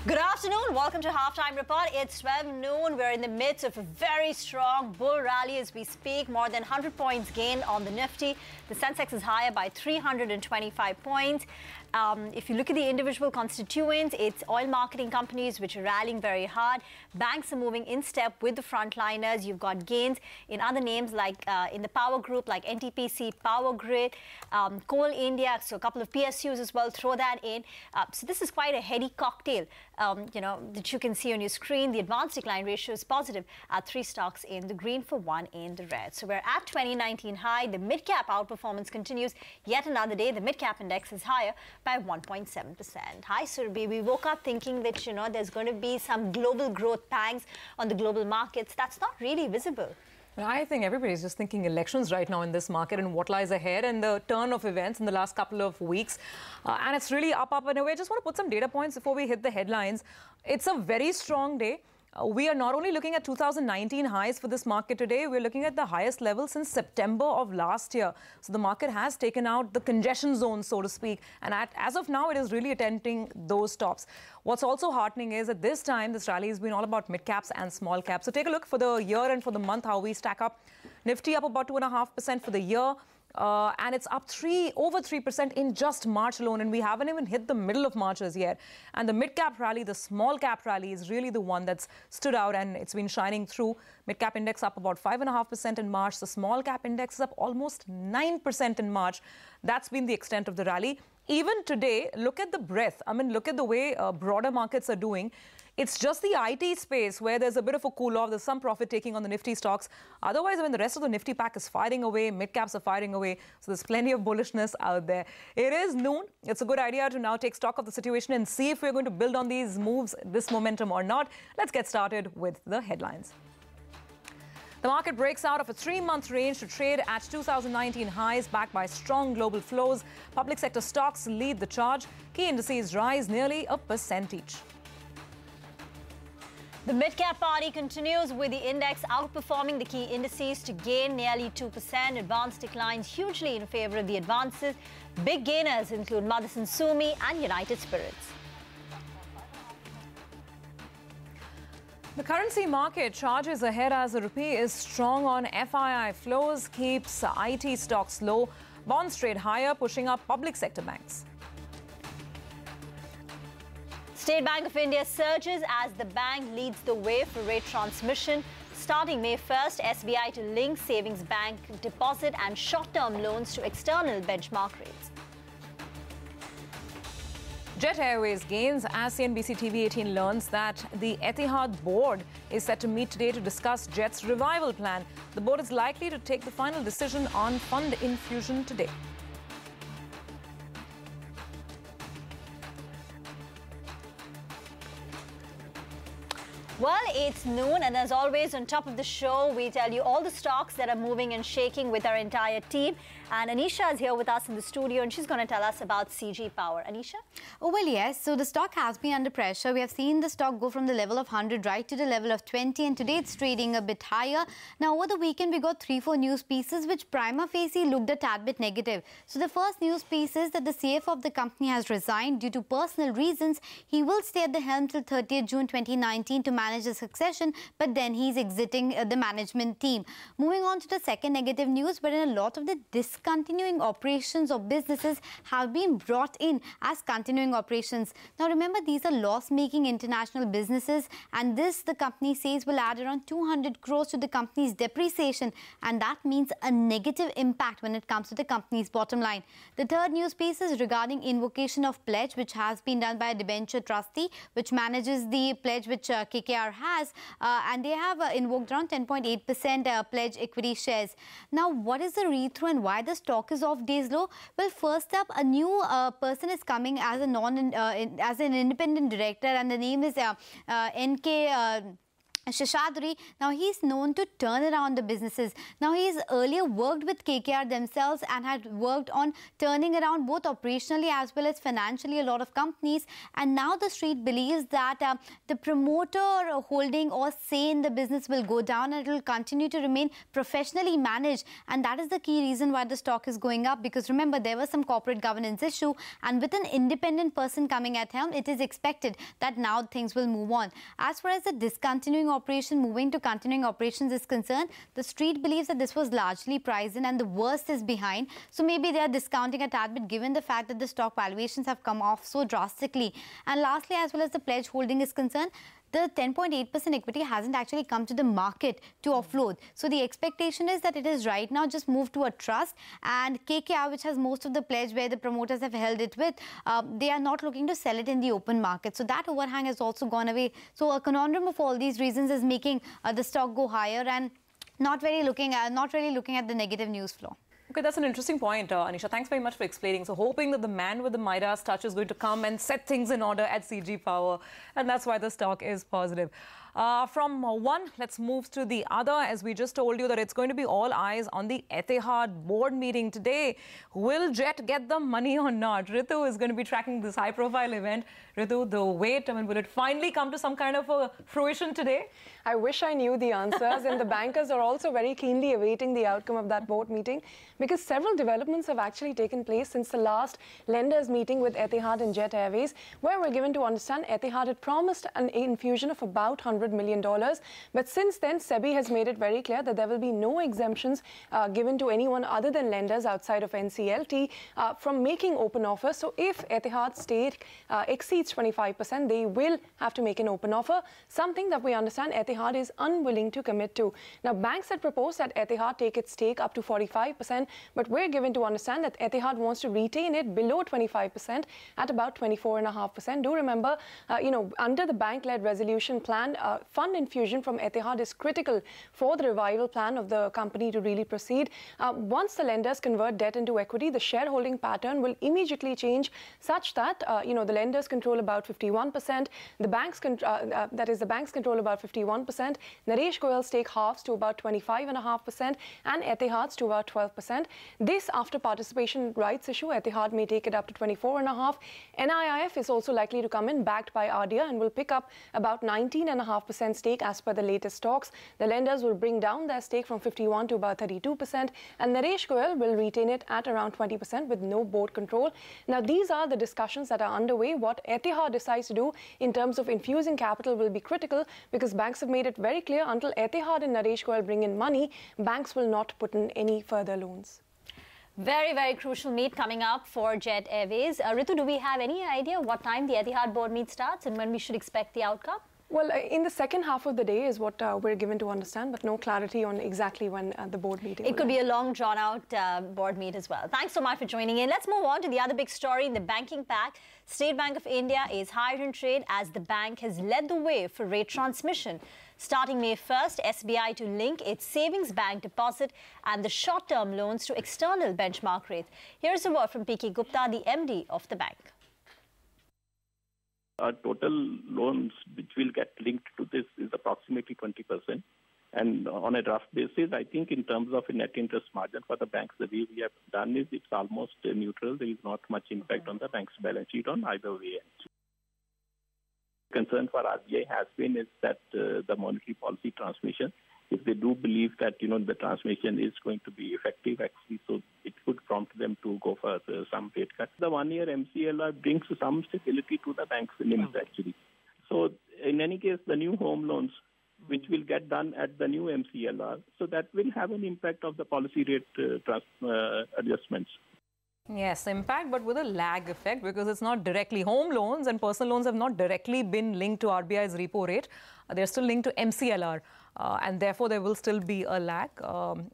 Good afternoon. Welcome to Halftime Report. It's 12 noon. We're in the midst of a very strong bull rally as we speak. More than 100 points gained on the Nifty. The Sensex is higher by 325 points. If you look at the individual constituents, it's oil marketing companies which are rallying very hard. Banks are moving in step with the frontliners. You've got gains in other names like in the power group like NTPC, Power Grid, Coal India, so a couple of PSUs as well. Throw that in. So this is quite a heady cocktail, that you can see on your screen. The advanced decline ratio is positive at 3 stocks in the green for 1 in the red. So we're at 2019 high. The mid-cap outperformance continues yet another day. The mid-cap index is higher by 1.7%. Hi, Surabhi. We woke up thinking that, there's going to be some global growth pangs on the global markets. That's not really visible. I think everybody's just thinking elections right now in this market and what lies ahead and the turn of events in the last couple of weeks. And it's really up and away. I just want to put some data points before we hit the headlines. It's a very strong day. We are not only looking at 2019 highs for this market today, we're looking at the highest level since September of last year. So the market has taken out the congestion zone, so to speak. And as of now, it is really attempting those tops. What's also heartening is at this time, this rally has been all about mid caps and small caps. So take a look for the year and for the month, how we stack up. Nifty up about 2.5% for the year. And it's up over 3% in just March alone, and we haven't even hit the middle of March as yet. And the mid-cap rally, the small-cap rally is really the one that's stood out, and it's been shining through. Mid-cap index up about 5.5% in March. The small-cap index is up almost 9% in March. That's been the extent of the rally. Even today, look at the breadth. Look at the way broader markets are doing. It's just the IT space where there's a bit of a cool-off. There's some profit taking on the Nifty stocks. Otherwise, the rest of the Nifty pack is firing away. Mid-caps are firing away. So there's plenty of bullishness out there. It is noon. It's a good idea to now take stock of the situation and see if we're going to build on these moves, this momentum or not. Let's get started with the headlines. The market breaks out of a 3-month range to trade at 2019 highs, backed by strong global flows. Public sector stocks lead the charge. Key indices rise nearly 1% each. The mid-cap party continues with the index outperforming the key indices to gain nearly 2%. Advanced declines hugely in favor of the advances. Big gainers include Motherson Sumi and United Spirits. The currency market charges ahead as the rupee is strong on FII flows, keeps IT stocks low. Bonds trade higher, pushing up public sector banks. State Bank of India surges as the bank leads the way for rate transmission. Starting May 1st, SBI to link savings bank deposit and short-term loans to external benchmark rates. Jet Airways gains as CNBC-TV18 learns that the Etihad board is set to meet today to discuss Jet's revival plan. The board is likely to take the final decision on fund infusion today. Well, it's noon, and as always, on top of the show, we tell you all the stocks that are moving and shaking with our entire team. And Anisha is here with us in the studio, and she's going to tell us about CG Power. Anisha? Oh, well, yes. So the stock has been under pressure. We have seen the stock go from the level of 100 right to the level of 20, and today it's trading a bit higher. Now, over the weekend, we got 3-4 news pieces, which prima facie looked a tad bit negative. So the first news piece is that the CFO of the company has resigned due to personal reasons. He will stay at the helm till 30th June 2019 to manage the succession, but then he's exiting the management team. Moving on to the second negative news, wherein a lot of the discontinuing operations of businesses have been brought in as continuing operations. Now remember, these are loss-making international businesses, and this, the company says, will add around 200 crores to the company's depreciation, and that means a negative impact when it comes to the company's bottom line. The third news piece is regarding invocation of pledge, which has been done by a debenture trustee, which manages the pledge which KKR has, and they have invoked around 10.8% pledge equity shares. Now, what is the read-through and why the stock is off days low? Well, first up, a new person is coming as as an independent director, and the name is NK Sheshadri, now he's known to turn around the businesses. Now he's earlier worked with KKR themselves and had worked on turning around both operationally as well as financially a lot of companies. And now the street believes that the promoter holding or say in the business will go down and it will continue to remain professionally managed. And that is the key reason why the stock is going up, because remember, there was some corporate governance issue, and with an independent person coming at helm, it is expected that now things will move on. As far as the discontinuing operation moving to continuing operations is concerned, the street believes that this was largely priced in and the worst is behind. So maybe they are discounting a tad bit given the fact that the stock valuations have come off so drastically. And lastly, as well as the pledge holding is concerned, the 10.8% equity hasn't actually come to the market to offload. So the expectation is that it is right now just moved to a trust, and KKR, which has most of the pledge where the promoters have held it with, they are not looking to sell it in the open market. So that overhang has also gone away. So a conundrum of all these reasons is making the stock go higher and not really looking at the negative news flow. Okay, that's an interesting point, Anisha. Thanks very much for explaining. So hoping that the man with the Midas touch is going to come and set things in order at CG Power, and that's why the stock is positive. From one, let's move to the other. As we just told you that it's going to be all eyes on the Etihad board meeting today. Will Jet get the money or not? Ritu is going to be tracking this high-profile event. Ritu, the wait, I mean, will it finally come to some kind of a fruition today? I wish I knew the answers, and the bankers are also very keenly awaiting the outcome of that board meeting, because several developments have actually taken place since the last lenders meeting with Etihad and Jet Airways, where we're given to understand Etihad had promised an infusion of about $100 million. But since then, SEBI has made it very clear that there will be no exemptions given to anyone other than lenders outside of NCLT from making open offers. So if Etihad's stake exceeds 25%, they will have to make an open offer, something that we understand Etihad is unwilling to commit to. Now, banks had proposed that Etihad take its stake up to 45%, but we're given to understand that Etihad wants to retain it below 25% at about 24.5%. Do remember, under the bank-led resolution plan, fund infusion from Etihad is critical for the revival plan of the company to really proceed. Once the lenders convert debt into equity, the shareholding pattern will immediately change such that, the lenders control about 51%, the banks, the banks control about 51%, Naresh Goyal's stake halves to about 25.5%, and Etihad's to about 12%. This, after participation rights issue, Etihad may take it up to 24.5%. NIIF is also likely to come in, backed by Ardia, and will pick up about 19.5% stake as per the latest talks. The lenders will bring down their stake from 51 to about 32%, and Naresh Goyal will retain it at around 20% with no board control. Now, these are the discussions that are underway. What Etihad decides to do in terms of infusing capital will be critical, because banks have made it very clear until Etihad and Naresh Goyal bring in money, banks will not put in any further loans. Very, very crucial meet coming up for Jet Airways. Ritu, do we have any idea what time the Etihad board meet starts and when we should expect the outcome? Well, in the second half of the day is what we're given to understand, but no clarity on exactly when the board meeting will It could be a long, drawn-out board meet as well. Thanks so much for joining in. Let's move on to the other big story in the banking pack. State Bank of India is higher in trade as the bank has led the way for rate transmission. Starting May 1st, SBI to link its savings bank deposit and the short-term loans to external benchmark rates. Here's a word from P.K. Gupta, the MD of the bank. Our total loans which will get linked to this is approximately 20%. And on a rough basis, I think in terms of a net interest margin for the banks, the way we have done is it's almost neutral. There is not much impact on the bank's balance sheet on either way. Concern for RBI has been is that the monetary policy transmission, if they do believe that, the transmission is going to be effective, actually, so it could prompt them to go for some rate cut. The one-year MCLR brings some stability to the bank's limits, actually. So in any case, the new home loans, which will get done at the new MCLR, so that will have an impact of the policy rate adjustments. Yes, impact, but with a lag effect, because it's not directly home loans and personal loans have not directly been linked to RBI's repo rate. They're still linked to MCLR. And therefore, there will still be a lag.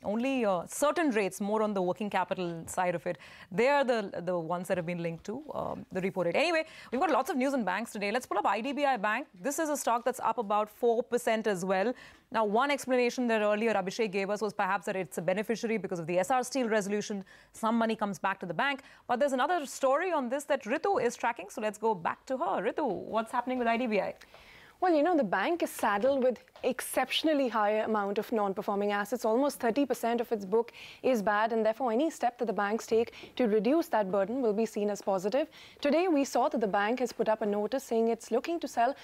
Only certain rates, more on the working capital side of it, they are the ones that have been linked to the repo rate. Anyway, we've got lots of news in banks today. Let's pull up IDBI Bank. This is a stock that's up about 4% as well. Now, one explanation that earlier Abhishek gave us was perhaps that it's a beneficiary because of the SR Steel resolution. Some money comes back to the bank. But there's another story on this that Ritu is tracking. So let's go back to her. Ritu, what's happening with IDBI? Well, you know, the bank is saddled with exceptionally high amount of non-performing assets. Almost 30% of its book is bad, and therefore any step that the banks take to reduce that burden will be seen as positive. Today, we saw that the bank has put up a notice saying it's looking to sell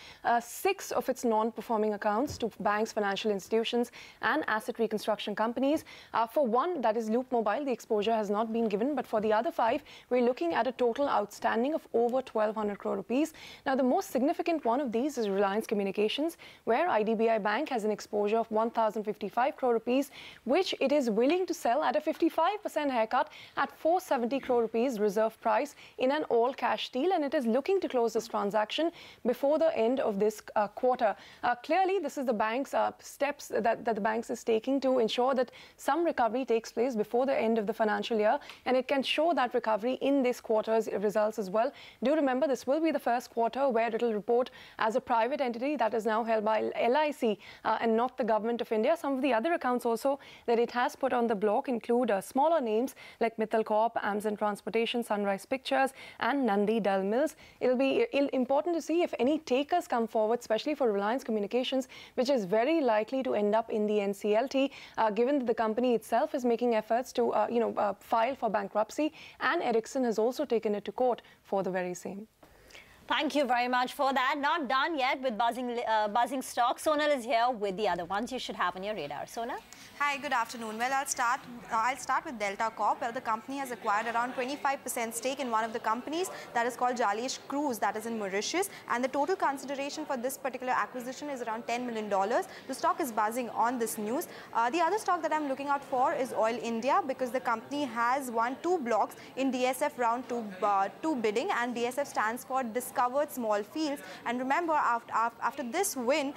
6 of its non-performing accounts to banks, financial institutions, and asset reconstruction companies. For one, that is Loop Mobile, the exposure has not been given, but for the other 5, we're looking at a total outstanding of over 1,200 crore rupees. Now, the most significant one of these is Reliance Communications, where IDBI Bank has an exposure of 1,055 crore rupees, which it is willing to sell at a 55% haircut at 470 crore rupees reserve price in an all-cash deal, and it is looking to close this transaction before the end of this quarter. Clearly, this is the bank's steps that the bank is taking to ensure that some recovery takes place before the end of the financial year, and it can show that recovery in this quarter's results as well. Do remember, this will be the first quarter where it will report as a private entity that is now held by LIC and not the government of India. Some of the other accounts also that it has put on the block include smaller names like Mittal Corp, Amazon Transportation, Sunrise Pictures, and Nandi Dal Mills. It'll be important to see if any takers come forward, especially for Reliance Communications, which is very likely to end up in the NCLT, given that the company itself is making efforts to file for bankruptcy, and Ericsson has also taken it to court for the very same. Thank you very much for that. Not done yet with buzzing stock. Sonal is here with the other ones you should have on your radar. Sonal? Hi, good afternoon. Well, I'll start with Delta Corp. Well, the company has acquired around 25% stake in one of the companies that is called Jalish Cruise, that is in Mauritius, and the total consideration for this particular acquisition is around $10 million. The stock is buzzing on this news. The other stock that I'm looking out for is Oil India, because the company has won 2 blocks in DSF round 2 bidding, and DSF stands for Discovered Small Fields. And remember, after this win,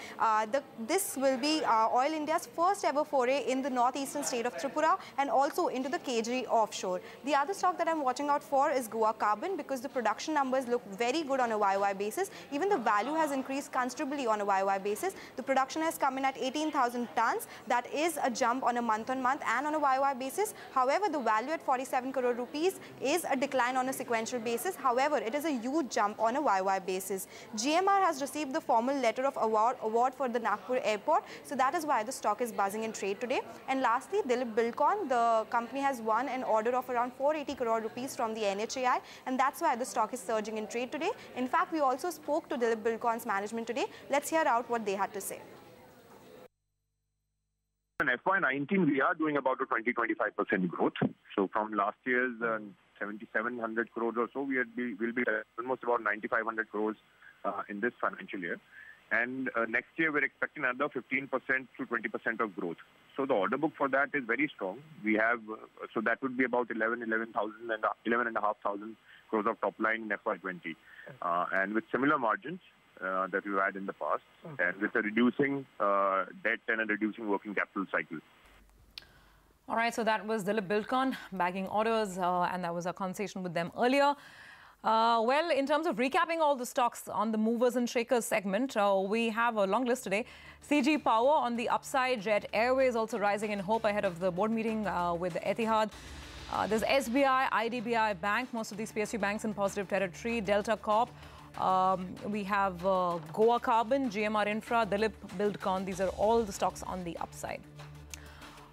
this will be Oil India's first ever foray in the northeastern state of Tripura and also into the KG offshore. The other stock that I'm watching out for is Goa Carbon, because the production numbers look very good on a YY basis. Even the value has increased considerably on a YY basis. The production has come in at 18,000 tons. That is a jump on a month-on-month and on a YY basis. However, the value at 47 crore rupees is a decline on a sequential basis. However, it is a huge jump on a YY basis. GMR has received the formal letter of award for the Nagpur airport, so that is why the stock is buzzing in trade today. And lastly, Dilip Bilcon, the company has won an order of around 480 crore rupees from the NHAI, and that's why the stock is surging in trade today. In fact, we also spoke to Dilip Bilcon's management today. Let's hear out what they had to say. In FY19, we are doing about a 20-25% growth. So from last year's 7,700 crores or so, we'll be almost about 9,500 crores in this financial year. And next year, we're expecting another 15% to 20% of growth. So the order book for that is very strong. We have, so that would be about 11,500 crores of top line in FY20. And with similar margins that we've had in the past, and with a reducing debt and a reducing working capital cycle. All right, so that was Dilip Bilcon bagging orders, and that was our conversation with them earlier. Well, in terms of recapping all the stocks on the movers and shakers segment, we have a long list today. CG Power on the upside, Jet Airways also rising in hope ahead of the board meeting with Etihad. There's SBI, IDBI Bank, most of these PSU banks in positive territory. Delta Corp. We have Goa Carbon, GMR Infra, Dilip Bilcon. These are all the stocks on the upside.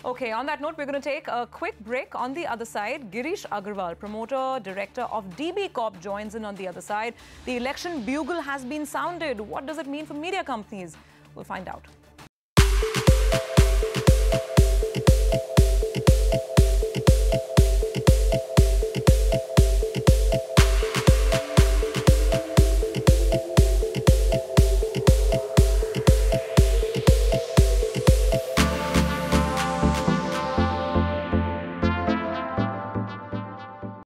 Okay, on that note, we're going to take a quick break. On the other side, Girish Agarwal, promoter, director of DB Corp, joins in on the other side. The election bugle has been sounded. What does it mean for media companies? We'll find out.